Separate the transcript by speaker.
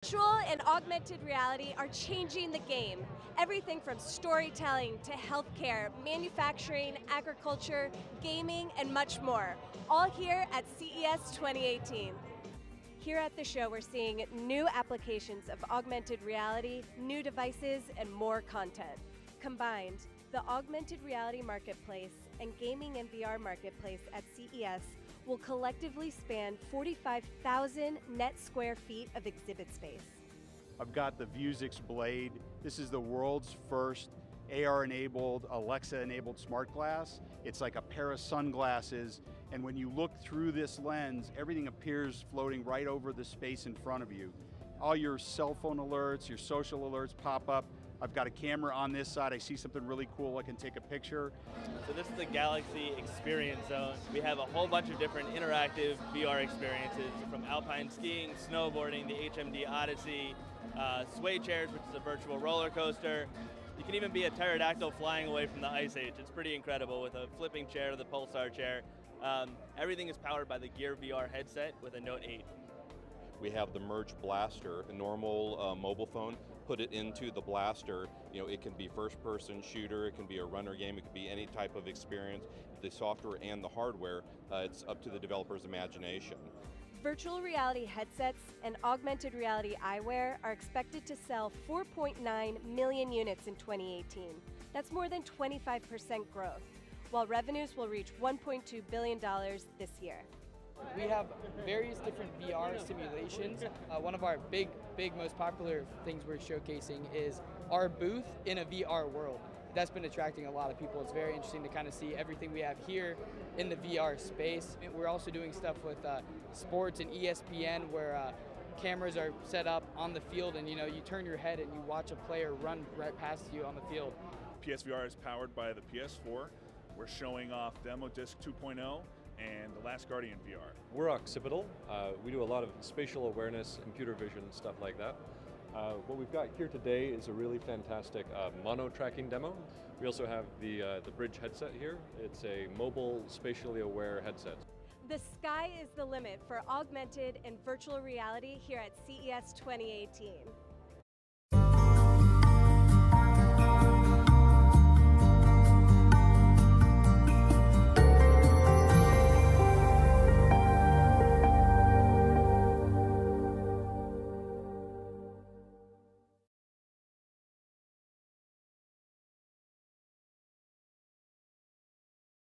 Speaker 1: Virtual and augmented reality are changing the game. Everything from storytelling to healthcare, manufacturing, agriculture, gaming, and much more. All here at CES 2018. Here at the show, we're seeing new applications of augmented reality, new devices, and more content. Combined, the augmented reality marketplace and gaming and VR marketplace at CES will collectively span 45,000 net square feet of exhibit space.
Speaker 2: I've got the Vuzix Blade. This is the world's first AR-enabled, Alexa-enabled smart glass. It's like a pair of sunglasses, and when you look through this lens, everything appears floating right over the space in front of you. All your cell phone alerts, your social alerts pop up. I've got a camera on this side. I see something really cool, I can take a picture.
Speaker 3: So this is the Galaxy Experience Zone. We have a whole bunch of different interactive VR experiences, from alpine skiing, snowboarding, the HMD Odyssey, sway chairs, which is a virtual roller coaster. You can even be a pterodactyl flying away from the Ice Age. It's pretty incredible, with a flipping chair, the Pulsar chair. Everything is powered by the Gear VR headset with a Note 8.
Speaker 4: We have the Merge Blaster, a normal mobile phone, put it into the blaster. You know, it can be first-person shooter, it can be a runner game, it can be any type of experience. The software and the hardware, it's up to the developer's imagination.
Speaker 1: Virtual reality headsets and augmented reality eyewear are expected to sell 4.9 million units in 2018. That's more than 25% growth, while revenues will reach $1.2 billion this year.
Speaker 5: We have various different VR simulations. One of our big, most popular things we're showcasing is our booth in a VR world. That's been attracting a lot of people. It's very interesting to kind of see everything we have here in the VR space. We're also doing stuff with sports and ESPN, where cameras are set up on the field, and you turn your head and you watch a player run right past you on the field.
Speaker 6: PSVR is powered by the PS4. We're showing off Demo Disc 2.0 and The Last Guardian VR.
Speaker 7: We're Occipital. We do a lot of spatial awareness, computer vision, stuff like that. What we've got here today is a really fantastic mono tracking demo. We also have the Bridge headset here. It's a mobile, spatially aware headset.
Speaker 1: The sky is the limit for augmented and virtual reality here at CES 2018.